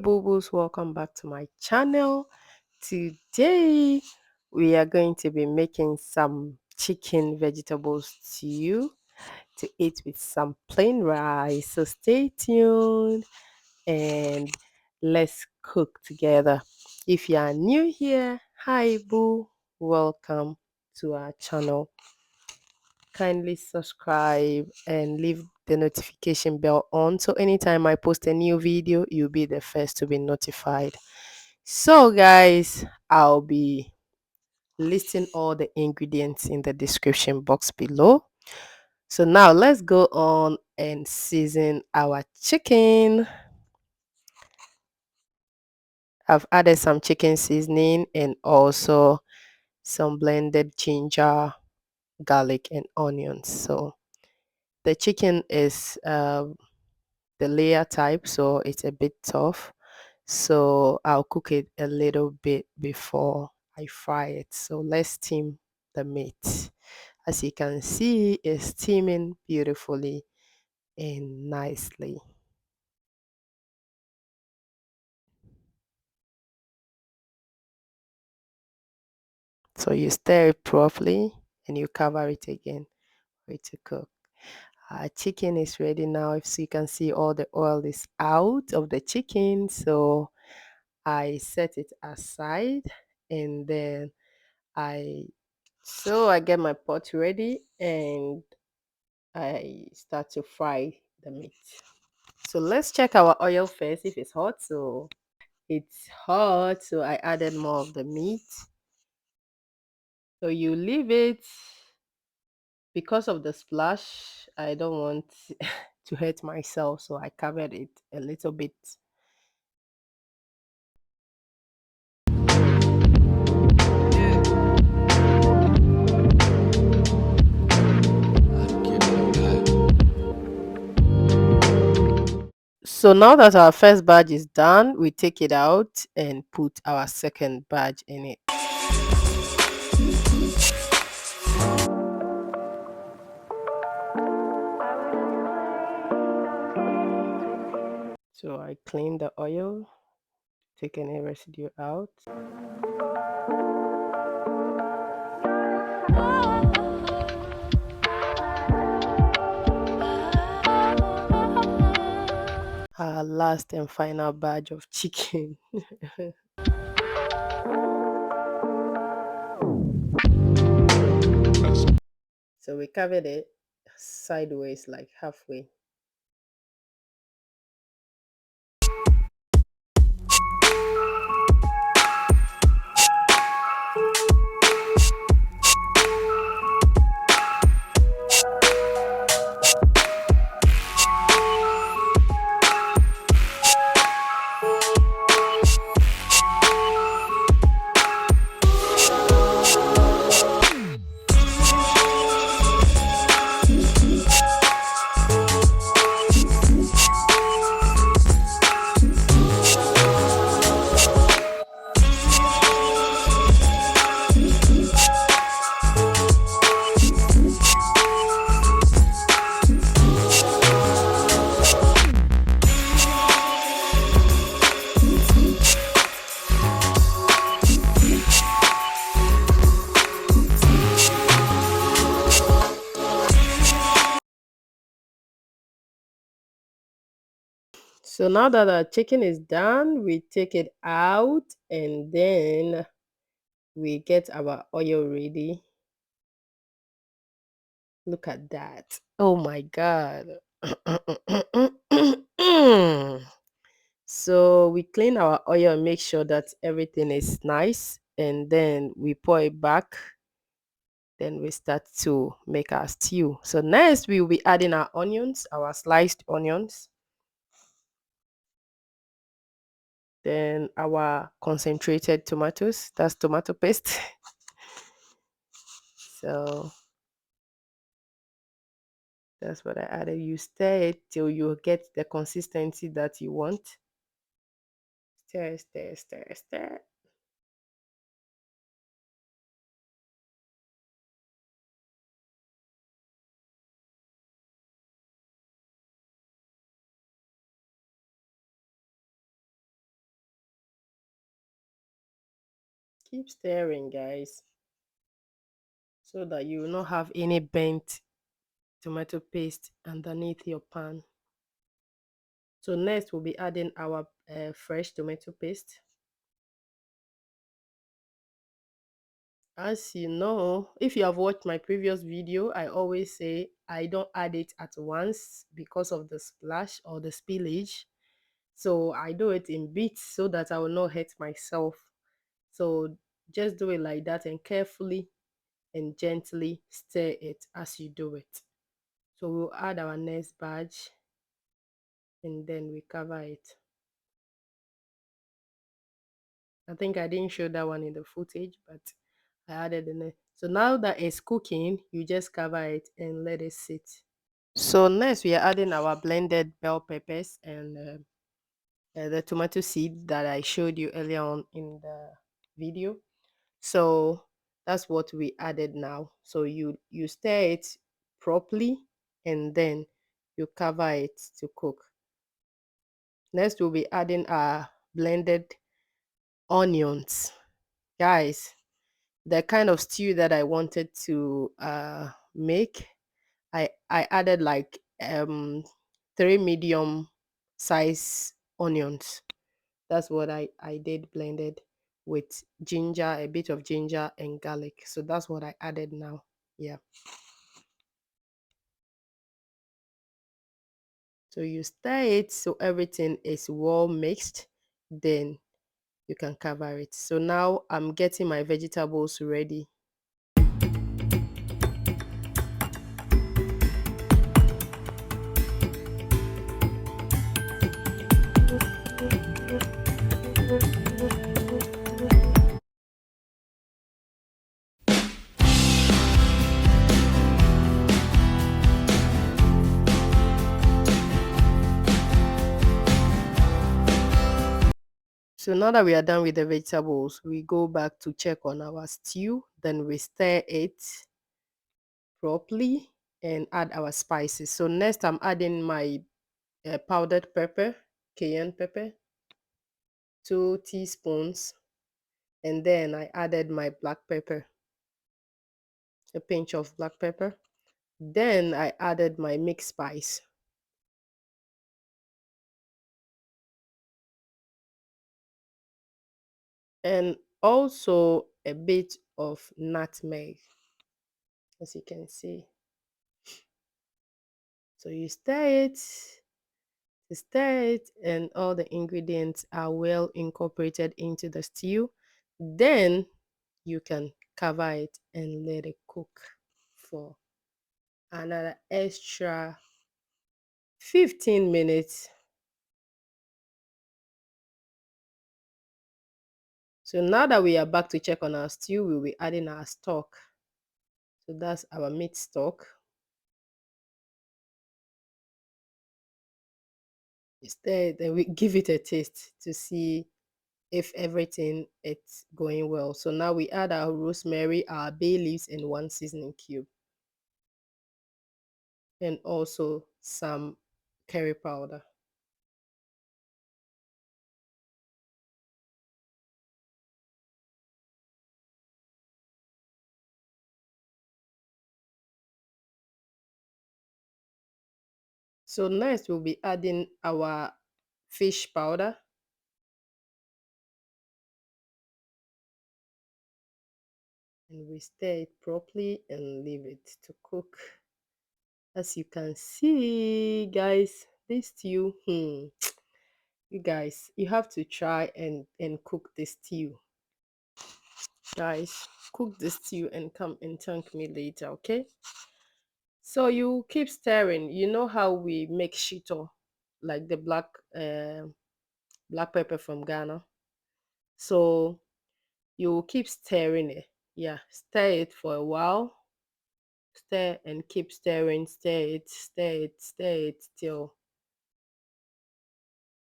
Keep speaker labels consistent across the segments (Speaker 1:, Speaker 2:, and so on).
Speaker 1: boo boos, welcome back to my channel. Today we are going to be making some chicken vegetable stew to eat with some plain rice. So stay tuned and let's cook together. If you are new here, hi boo, welcome to our channel. Kindly subscribe and leave the notification bell on so anytime I post a new video, you'll be the first to be notified. So, guys, I'll be listing all the ingredients in the description box below. So, now let's go on and season our chicken. I've added some chicken seasoning and also some blended ginger, garlic, and onions. So, the chicken is the layer type, so it's a bit tough. So I'll cook it a little bit before I fry it. So let's steam the meat. As you can see, it's steaming beautifully and nicely. So you stir it properly and you cover it again for it to cook. Our chicken is ready now. If you can see, all the oil is out of the chicken. So I set it aside and then I get my pot ready and I start to fry the meat. So let's check our oil first if it's hot. So it's hot, so I added more of the meat. So you leave it because of the splash. I don't want to hurt myself, so I covered it a little bit. So now that our first batch is done, we take it out and put our second batch in it. So I clean the oil, take any residue out. Our last and final batch of chicken. So we covered it sideways, like halfway. So now that our chicken is done, we take it out and then we get our oil ready. Look at that. Oh my God. So we clean our oil and make sure that everything is nice. And then we pour it back. Then we start to make our stew. So next we will be adding our onions, our sliced onions. Then our concentrated tomatoes. That's tomato paste. So that's what I added. You stir it till you get the consistency that you want. Stir, stir, stir, stir. Keep stirring, guys, so that you will not have any bent tomato paste underneath your pan. So next we'll be adding our fresh tomato paste. As you know, if you have watched my previous video, I always say I don't add it at once because of the splash or the spillage. So I do it in bits so that I will not hurt myself. So just do it like that and carefully and gently stir it as you do it. So we'll add our next batch and then we cover it. I think I didn't show that one in the footage, but I added in it. So now that it's cooking, you just cover it and let it sit. So next we are adding our blended bell peppers and the tomato seed that I showed you earlier on in the video. So that's what we added now. So you stir it properly and then you cover it to cook. Next we'll be adding our blended onions. Guys, the kind of stew that I wanted to make, I added like 3 medium size onions. That's what I did, blended with ginger, a bit of ginger and garlic. So that's what I added now. Yeah. So you stir it so everything is well mixed. Then you can cover it. So now I'm getting my vegetables ready. So now that we are done with the vegetables, we go back to check on our stew. Then we stir it properly and add our spices. So next I'm adding my powdered pepper, cayenne pepper, 2 teaspoons. And then I added my black pepper, a pinch of black pepper. Then I added my mixed spice. And also a bit of nutmeg, as you can see. So you stir it, and all the ingredients are well incorporated into the stew. Then you can cover it and let it cook for another extra 15 minutes. So now that we are back to check on our stew, we'll be adding our stock. So that's our meat stock. Instead, then we give it a taste to see if everything is going well. So now we add our rosemary, our bay leaves, and 1 seasoning cube, and also some curry powder. So next we'll be adding our fish powder. And we stir it properly and leave it to cook. As you can see, guys, this stew, you guys, you have to try and cook this stew. Guys, cook this stew and come and thank me later, okay? So you keep stirring. You know how we make shito, like the black pepper from Ghana. So you keep stirring it. Yeah, stir it for a while. Stir and keep stirring. Stir it till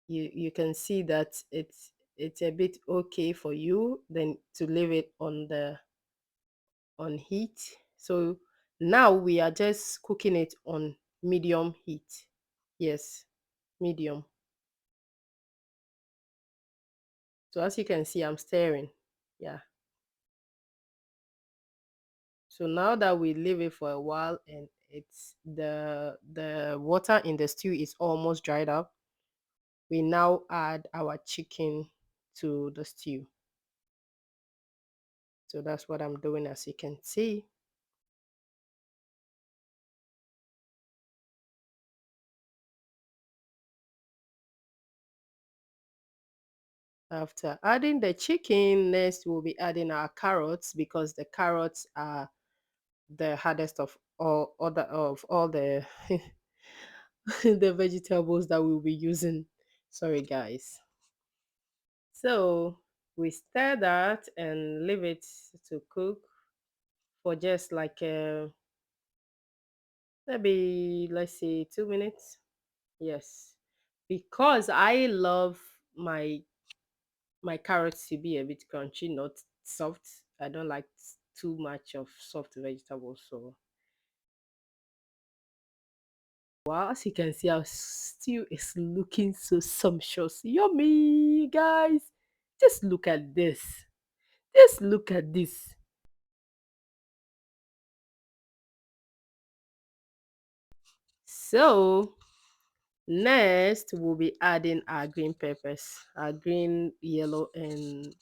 Speaker 1: you can see that it's a bit okay for you. Then to leave it on heat. So now we are just cooking it on medium heat. Yes, medium. So as you can see, I'm stirring. Yeah. So now that we leave it for a while and it's the water in the stew is almost dried up, we now add our chicken to the stew. So that's what I'm doing, as you can see. After adding the chicken, next we'll be adding our carrots, because the carrots are the hardest of all the the vegetables that we'll be using. Sorry guys. So we stir that and leave it to cook for just like maybe, let's say, 2 minutes. Yes, because I love my my carrots to be a bit crunchy, not soft. I don't like too much of soft vegetables. So, wow, as you can see, our stew is looking so sumptuous. Yummy, guys. Just look at this. Just look at this. So, next, we'll be adding our green peppers, our green, yellow, and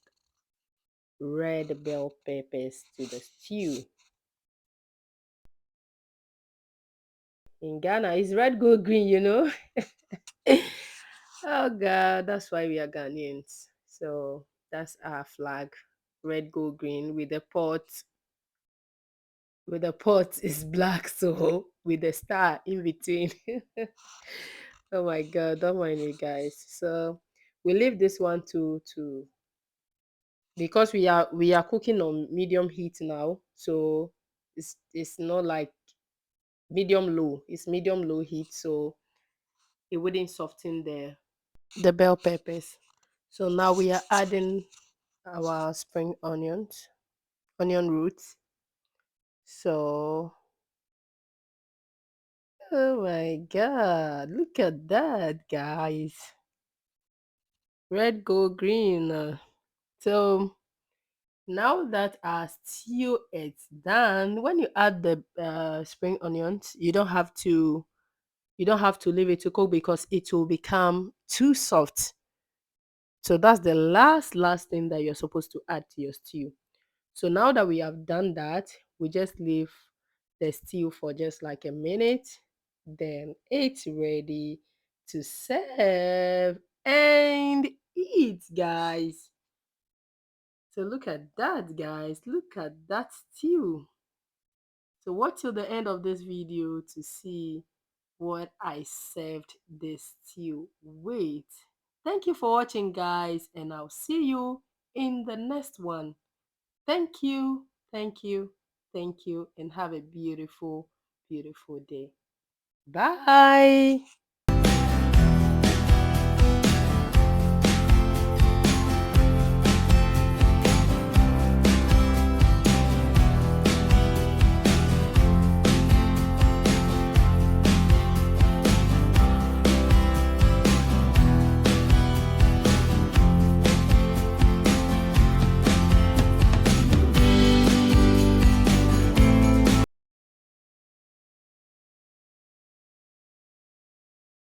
Speaker 1: red bell peppers to the stew. In Ghana, it's red, gold, green, you know. Oh God, that's why we are Ghanaians. So that's our flag, red, gold, green, with the pot. With the pot is black, so with the star in between. Oh my God, don't mind me, guys. So we leave this one to because we are cooking on medium heat now. So it's not like medium low. It's medium low heat, so it wouldn't soften the bell peppers. So now we are adding our spring onions, onion roots. So, oh my God, look at that, guys. Red, gold, green. So now that our stew is done, when you add the spring onions, you don't have to leave it to cook because it will become too soft. So that's the last thing that you're supposed to add to your stew. So now that we have done that, we just leave the stew for just like a minute. Then it's ready to serve and eat, guys. So look at that, guys. Look at that stew. So watch till the end of this video to see what I served this stew with. Thank you for watching, guys, and I'll see you in the next one. Thank you, thank you, thank you, and have a beautiful, beautiful day. Bye.